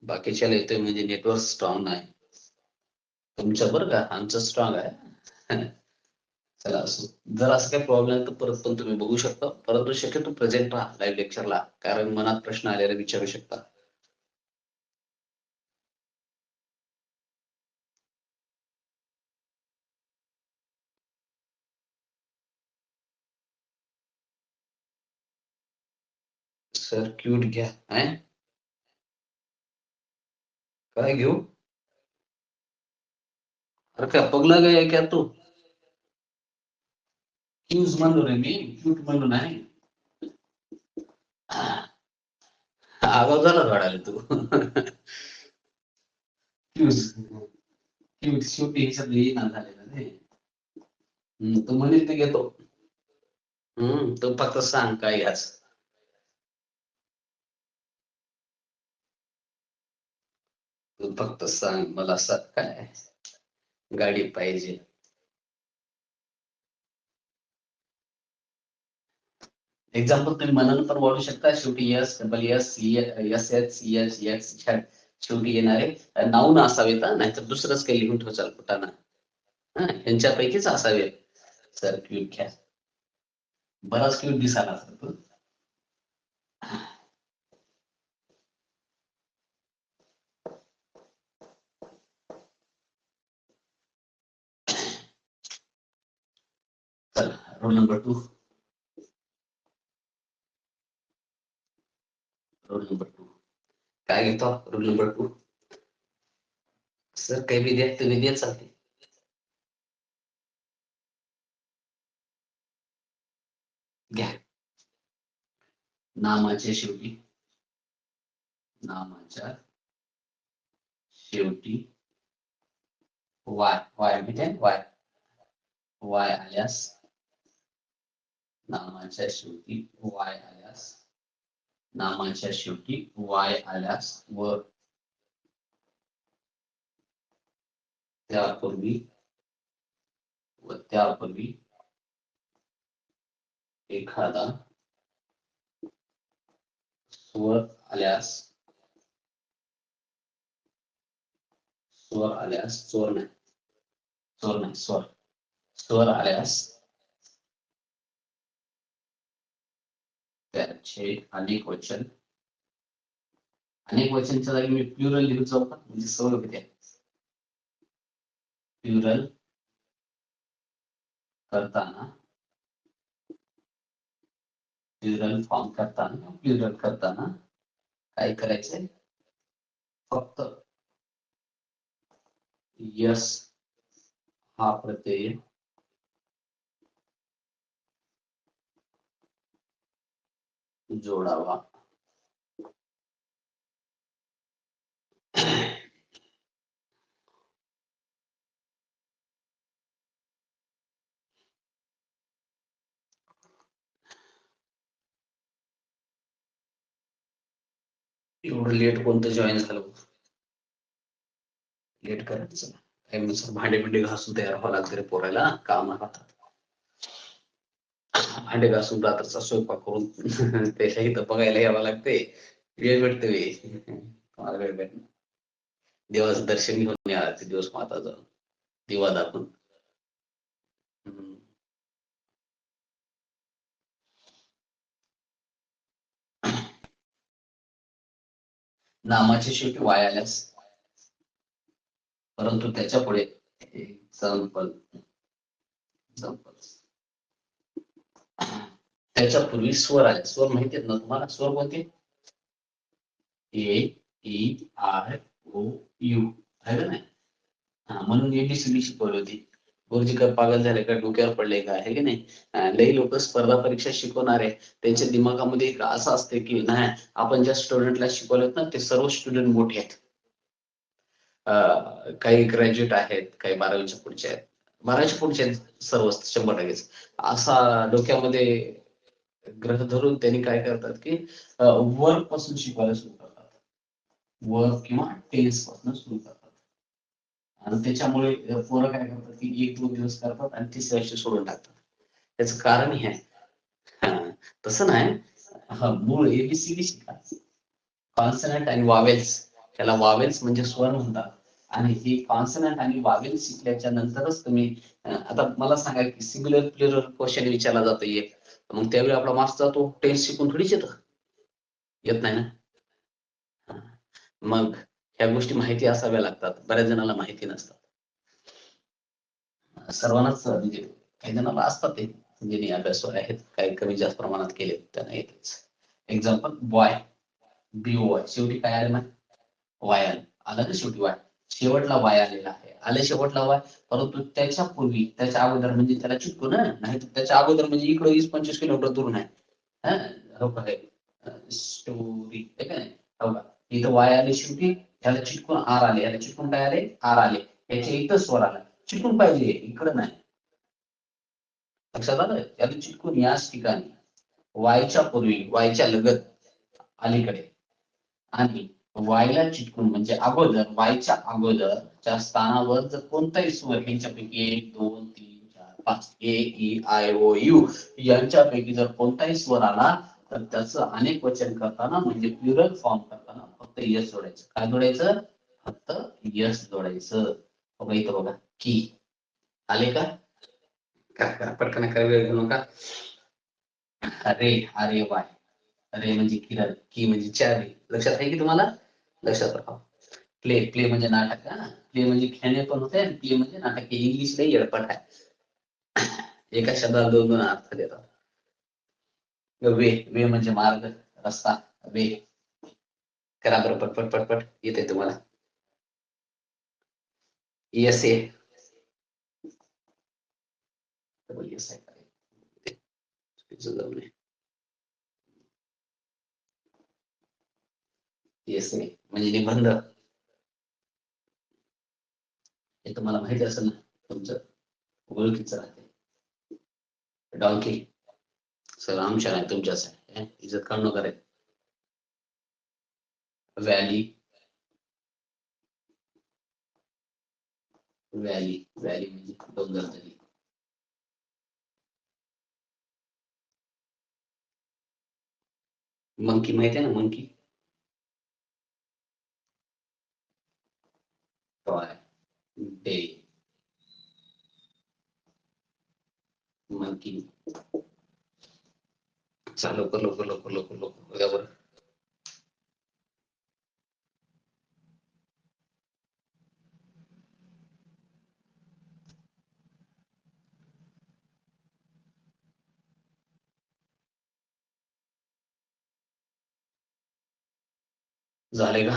बाकीच्याला येतोय म्हणजे नेटवर्क स्ट्रॉंग नाही तुमचं, बरं का. आमचं स्ट्रॉंग आहे. चला, असो. जर असं काही प्रॉब्लेम तर परत पण तुम्ही बघू शकता, परंतु शक्यतो प्रेझेंट राहा लाईव्ह लेक्चरला, कारण मनात प्रश्न आलेला विचारू शकता. सर क्यूट घ्या. काय घेऊ? अरे काय पगला गया क्या तू? क्यूज म्हणलो रे मी, क्यूट म्हणलो नाही. आवाज झाला रडायला तू. क्यूज क्यूट शेवटी हे शब्द येईना झालेला रे. तू म्हणेल ते घेतो. तू फक्त सांग काय घ्याच. तू फक्त सांग मला काय गाडी पाहिजे. एक्झाम्पल तुम्ही मनानं पण वाढू शकता. शेवटी S, double S, C S H, C H, X शेवटी येणारे नाऊन असावेत, नाहीतर दुसरंच काही लिहून ठेवचाल कुठाना. यांच्यापैकीच असावे. सर क्यूट घ्या. बराच क्यूट दिसायला सर तू. चला, रोल नंबर 2. रोल नंबर 2 काय घेतो? Roll number 2. सर काही बी द्या, तुम्ही द्या चालते. घ्या. नामाच्या शेवटी, नामाच्या शेवटी वाय, वाय म्हणजे वाय, वाय आल्यास, नामाच्या शेवटी वाय आल्यास, नामाच्या शेवटी वाय आल्यास व त्यापूर्वी एखादा स्वर आल्यास स्वर आल्यास चोर नाही स्वर आल्यास त्याचे अनेक वचनच्या जागी मी प्लुरल लिहून जाऊ का? म्हणजे सवय होते. प्लुरल करताना फॉर्म करताना काय करायचंय? फक्त यस हा प्रत्यय जोडावा. एवढं लेट कोणतं जॉईन झालं? लेट करायचं टाइमनुसार भांडे घासून तयार व्हावं लागतं रे पोरायला, काम राहतात. भांडे घासून रात्रीचा स्वयंपाक करून त्याला इथं बघायला यावं लागते. वेळ भेटते मला वेळ भेटणार. देवाचं दर्शन घेऊन या दिवस माता जाऊन दिवा दाखवून. नामाच्या शेवटी वाय आल्यास, परंतु त्याच्या पुढे एक्झाम्पल त्याच्या पूर्वी स्वर आले. स्वर माहिती आहेत ना तुम्हाला? स्वर कोणते? ए ई आय ओ यू आहे का नाही? म्हणून एबीसीडी शिकवली होती. गुरुजी काय पागल झाले का, डोक्यावर पडले का, आहे की नाही? लई लोक स्पर्धा परीक्षा शिकवणारे त्यांच्या दिमागामध्ये एक असं असते की नाही, आपण ज्या स्टुडंटला शिकवलेत ना ते सर्व स्टुडंट मोठे आहेत. काही ग्रॅज्युएट आहेत, काही 12वीच्या पुढचे आहेत, 12वीच्या पुढचे आहेत सर्व 100%. असा डोक्यामध्ये ग्रह धरून त्यांनी काय करतात की वर्क पासून शिकवायला सुरू करतात. वर्क किंवा टेन्स पासून सुरू करतात. आणि त्याच्यामुळे पोरं काय करतात की 1-2 दिवस करतात आणि तिसऱ्या दिवशी सोडून टाकतात. त्याचं कारण हे आहे. तसं नाही, मूळ एबीसीडी शिका. कॉन्सनंट आणि वावेल्स, त्याला वावेल्स म्हणजे स्वर म्हणतात. आणि ही कॉन्सनंट आणि वावेल्स शिकल्याच्या नंतरच तुम्ही आता मला सांगा की सिंग्युलर प्लुरल क्वेश्चन विचारला जातो एक, मग त्यावेळी आपला मार्क्स जातो. टेन्स शिकून थोडीच येत नाही ना. मग ह्या गोष्टी माहिती असाव्या लागतात. बऱ्याच जणांना माहिती नसतात. सर्वांनाच म्हणजे काही जणांना असतात ते ज्यांनी अभ्यास आहेत, काही कमी जास्त प्रमाणात केले त्यांना येतेच. एक्झाम्पल बॉय, BOY शेवटी काय आलं ना? वाय आलं ना शेवटी वाय. शेवटला वाय आलेला आहे. आले शेवटला वाय, परंतु त्याच्या पूर्वी त्याच्या अगोदर म्हणजे त्याला चिटकू ना, नाही तर त्याच्या अगोदर म्हणजे इकडे 20-25 किलोमीटर दूर आहे. स्टोरी आहे का नाही? हो का? इथं वाय आले शेवटी, त्याला चिटकून आर आले. याला चिटकून काय आले? आर आले. याच्या इथं स्वर आला. चिटकून पाहिजे, इकडं नाही. लक्षात आलं? याला चिटकून याच ठिकाणी वायच्या पूर्वी, वायच्या लगत अलीकडे, आणि वायला चिटकून म्हणजे अगोदर, वायच्या अगोदरच्या स्थानावर जर कोणताही स्वर ह्यांच्यापैकी 1, 2, 3, 4, 5 ए ई आय ओ यू यांच्यापैकी जर कोणताही स्वर आला तर त्याचं अनेक वचन करताना म्हणजे प्लुरल फॉर्म करताना फक्त यस जोडायचं. काय जोडायचं? फक्त यस जोडायचं. बघा इथं बघा, की आले का? पटकन काय वेळ घेऊ नका. अरे अरे वाय, अरे म्हणजे किरण, की म्हणजे चावी. लक्षात आहे की तुम्हाला? लक्षात राहा. प्ले म्हणजे नाटक. प्ले म्हणजे खेळणे पण होते आणि प्ले म्हणजे नाटक. इंग्लिश लई येडपट आहे. एका शब्दाला 2-2 अर्थ देतात. वे म्हणजे मार्ग, रस्ता, वे. करा बरं पटपट पटपट, येते तुम्हाला. येस ए, येस आहे. येस ए म्हणजे निबंध. हे तुम्हाला माहिती असेल ना, तुमचं ओळखीचं राहते. डॉंकी सर आमच्या नाही तुमच्याच आहे, इज्जत काढू नका रे. व्हॅली, व्हॅली म्हणजे डोंगर तरी. मंकी माहिती आहे ना? Monkey toy, day, monkey. चला लवकर लवकर लवकर लवकर लवकर बघा बरं. झाले का?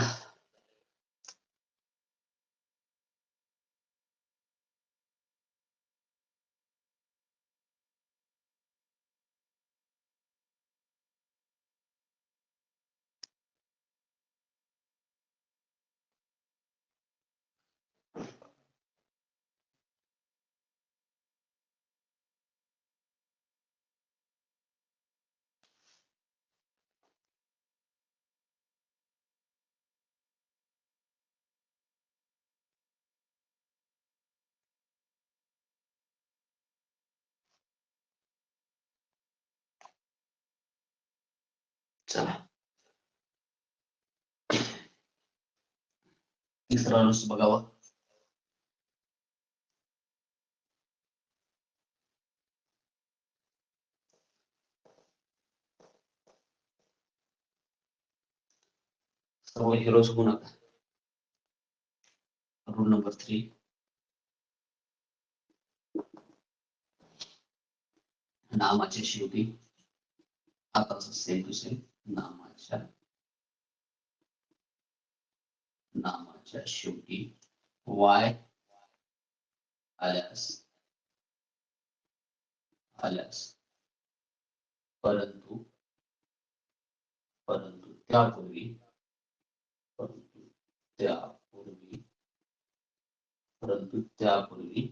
चला तिसरा नुसतं बघावा. सर्व हिरोज होऊ नका. रूल नंबर 3, नामाच्या शेवटी आता सेम टू सेम नामाच्या शेवटी वाय आल्यास परंतु त्यापूर्वी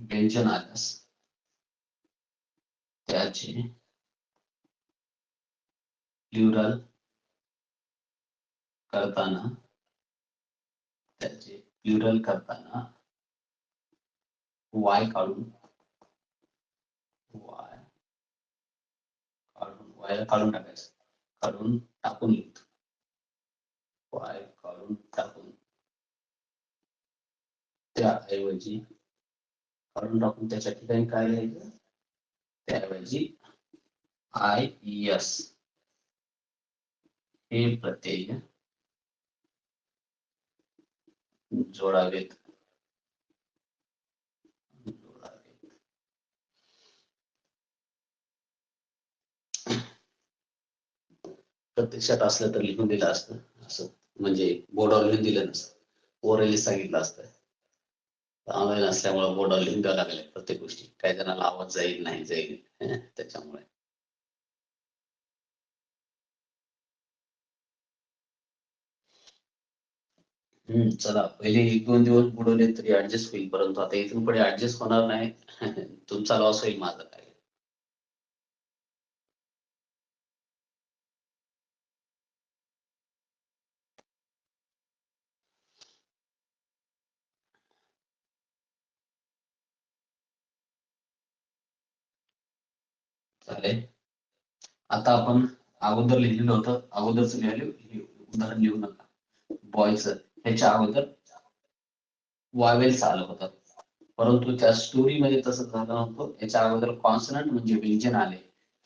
व्यंजन आल्यास त्याचे प्लुरल करताना वाय काढून टाकायचं, टाकून लिहितो. वाय काढून टाकून त्याऐवजी त्याच्या ठिकाणी काय लिहायचं? त्याऐवजी IES हे प्रत्यय जोडावेत. प्रत्यक्षात असलं तर लिहून दिलं असतं, असं म्हणजे बोर्डावर लिहून दिलं नसतं, ओरली सांगितलं असतं. ऑनलाईन असल्यामुळे बोर्डावर लिहून द्यावं लागेल प्रत्येक गोष्टी. काही जणांना आवाज जाईल नाही जाईल त्याच्यामुळे. चला पहिले 1-2 दिवस बुडवले तरी ऍडजस्ट होईल, परंतु आता इथून पुढे ऍडजस्ट होणार नाही. तुमचा लॉस होईल, माझा काय. चालेल. आता आपण अगोदर लिहिलेलं होतं, अगोदरच उदाहरण लिहू नका. बॉयचं ह्याच्या अगोदर वावेल्स आलं होतं, परंतु त्या स्टोरी मध्ये तसं झालं नव्हतं. याच्या अगोदर कॉन्सनंट म्हणजे व्यंजन आले,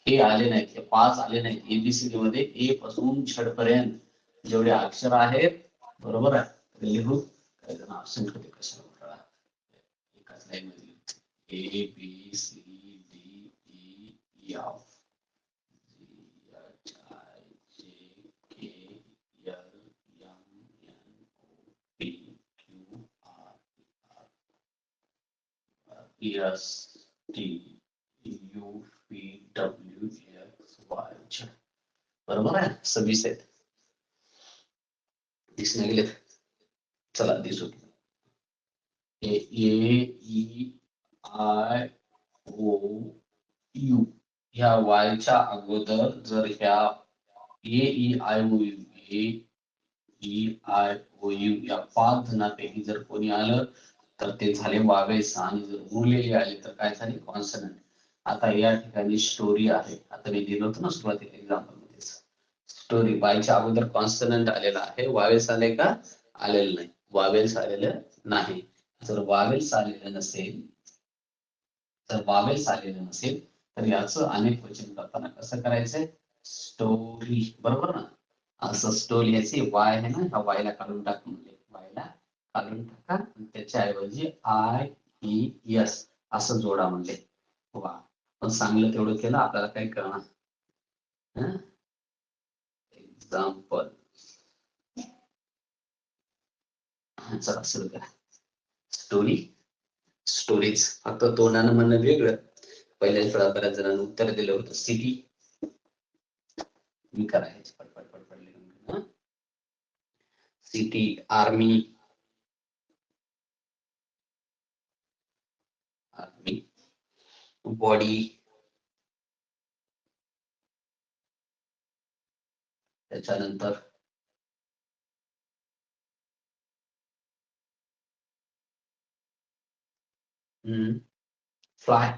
हे आले नाहीत, हे 5 आले नाहीत. एबीसीडी मध्ये ए पासून झेड पर्यंत जेवढे अक्षर आहेत, बरोबर आहे, लिहू. काही जण ऑप्शन होते कशाला एकाच लाईन मध्ये A B C D E F S T U V W X Y Z. बरोबर आहे, 26 आहेत. दिसणे गेले. चला दिसू. A E I O U ह्या Y च्या अगोदर जर ह्या A E I O U या 5 जणांपैकी जर कोणी आलं तर ते झाले वावेल्स, आणि जर उरलेले आले तर काय झाले कॉन्सनंट. आता या ठिकाणी स्टोरी आहे. आता मी दिलं होतं ना सुरुवातीला एक्झाम्पल मध्ये, स्टोरी बायच्या अगोदर कॉन्सनंट आलेला आहे, वावेल्स आले का, आलेलं नाही. वावेल्स आलेलं नाही. जर वावेल्स आलेलं नसेल, तर वावेल्स आलेलं नसेल तर याचं अनेक वचन करताना कसं करायचंय, स्टोरी, बरोबर ना. असं स्टोरी लिहायची, वाय आहे ना, ह्या वायला काढून टाक म्हणजे, वायला काढून टाका, त्याच्याऐवजी आय ई एस असं जोडा म्हणजे. वा, पण चांगलं तेवढं केलं, आपल्याला काही कळणार. एक्झाम्पल, चला सुरू करा. स्टोरी, स्टोरीज, फक्त तोंडानं म्हणणं वेगळं. पहिल्याच वेळा बऱ्याच जणांना उत्तर दिलं होतं सिटी. मी करायचं पटपट पटपट लिहून. सिटी, आर्मी, आर्मी, बॉडी, त्याच्यानंतर फ्लाय,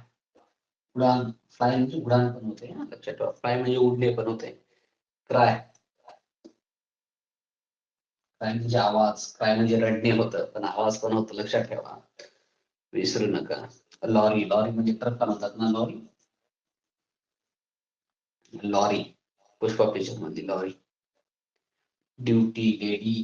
उडान. फ्लाय म्हणजे उडान पण होते, लक्षात ठेवा. फ्लाय म्हणजे उडणे पण होते. क्राय, क्राय म्हणजे आवाज, क्राय म्हणजे रडणे होतं, पण आवाज पण होतं, लक्षात ठेवा, विसरू नका. लॉरी, लॉरी म्हणजे ट्रक म्हणतात ना, लॉरी. लॉरी, पुष्पा पिक्चर मध्ये लॉरी. ड्युटी, लेडी,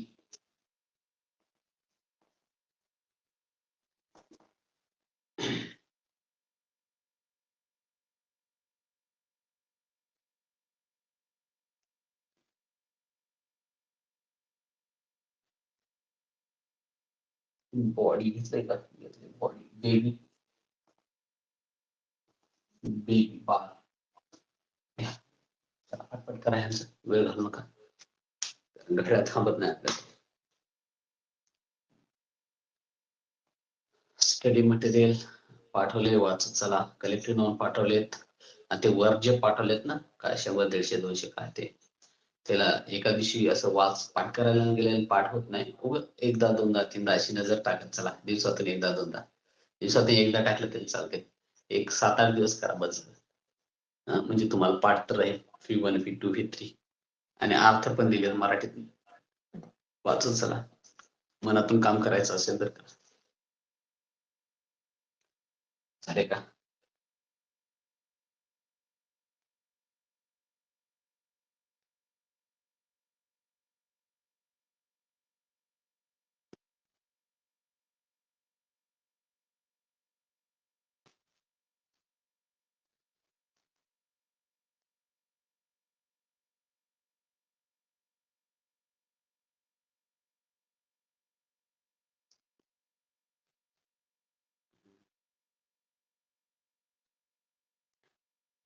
बॉडी घेतलंय का, बॉडी, बेबी, बेबी बाळ. पटपट करायचं, वेळ घालू नका, घड्याळ थांबत नाही आपल्याला. स्टडी मटेरियल पाठवले, वाचत चला. कलेक्टिव्ह नोन पाठवलेत, आणि ते वर जे पाठवलेत ना, काय 100, 150, 200 काय ते, त्याला एका दिवशी असं पाठ करायला गेलेलं पाठ होत नाही. एकदा दोनदा तीनदा अशी नजर टाकत चला, दिवसातून एकदा दोनदा, दिवसातून एकदा टाकलं तरी चालते. एक 7-8 दिवस करा बस. म्हणजे तुम्हाला पाठ तर राहील, फी 1, फी 2, फी 3, आणि अर्थ पण दिले मराठीत. वाचून चला, मनातून काम करायचं असेल तर. झाले का?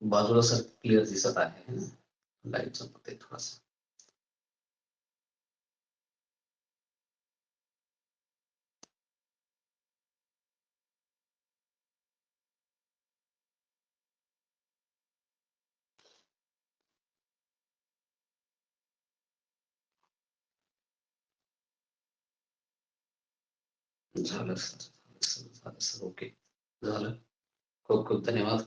बाजूला सर क्लिअर दिसत आहे, लाईट चमकते थोडासा. झालं सर, ओके झालं. खूप खूप धन्यवाद.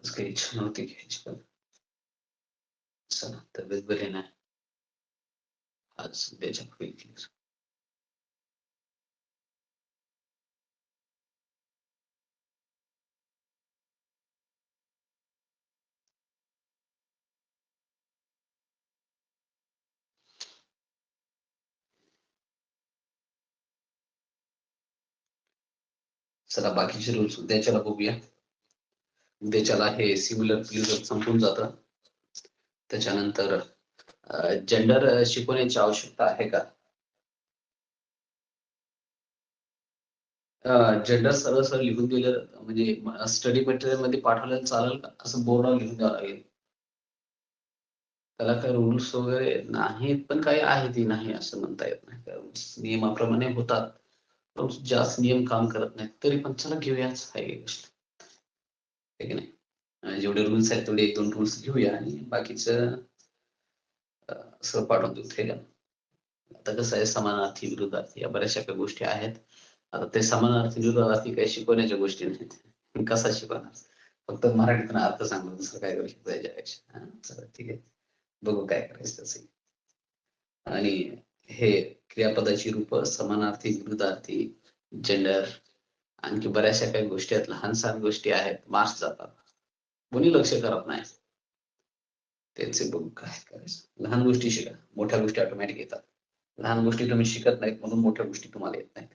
काही इच्छा नव्हती घ्यायची, पण चला, तब्येत बरी नाही आज सध्याच्या पैकी. चला, बाकीचे रूल्स उद्याच्याला बघूया. उद्याच्याला हे सिम्युलर प्लुरल संपून जातं. त्याच्यानंतर जेंडर शिकवण्याची आवश्यकता आहे का? जेंडर सरळ सरळ लिहून दिलं म्हणजे स्टडी मटेरियल मध्ये पाठवलेलं चालेल का, असं बोर्डवर लिहून द्यावं लागेल? त्याला काही रूल्स वगैरे नाहीत, पण काही आहे ती नाही असं म्हणता येत नाही. नियमाप्रमाणे होतात, परंतु जास्त नियम काम करत नाहीत, तरी पण चला घेऊयाच काही गोष्ट, आहे की नाही. जेवढे रूल्स आहेत तेवढे 1-2 रूल्स घेऊया आणि बाकीचं असं पाठवून देऊ, ठीक आहे. आता कसं आहे, समानार्थी विरुद्धार्थी या बऱ्याचशा काही गोष्टी आहेत. आता ते समानार्थी विरुद्धार्थी काही शिकवण्याच्या गोष्टी नाहीत. कसा शिकवणार, फक्त मराठीतून अर्थ सांगतो, दुसरं काय करू शकतो याच्यापेक्षा. चला ठीक आहे, बघू काय करायचं तसं. आणि हे क्रियापदाची रूप, समानार्थी विरुद्धार्थी, जेंडर, आणखी बऱ्याचशा काही गोष्टी आहेत, लहान सहान गोष्टी आहेत, मार्क्स जातात, कोणी लक्ष करत नाही. त्यांचे बघू काय करायचं. लहान गोष्टी शिका, मोठ्या गोष्टी ऑटोमॅटिक येतात. लहान गोष्टी तुम्ही शिकत नाहीत म्हणून मोठ्या गोष्टी तुम्हाला येत नाहीत.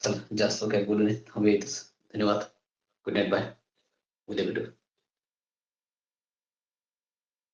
चला जास्त काही बोलू नये, थांबूया इथंच. धन्यवाद. Good night, bye. उद्या भेटू.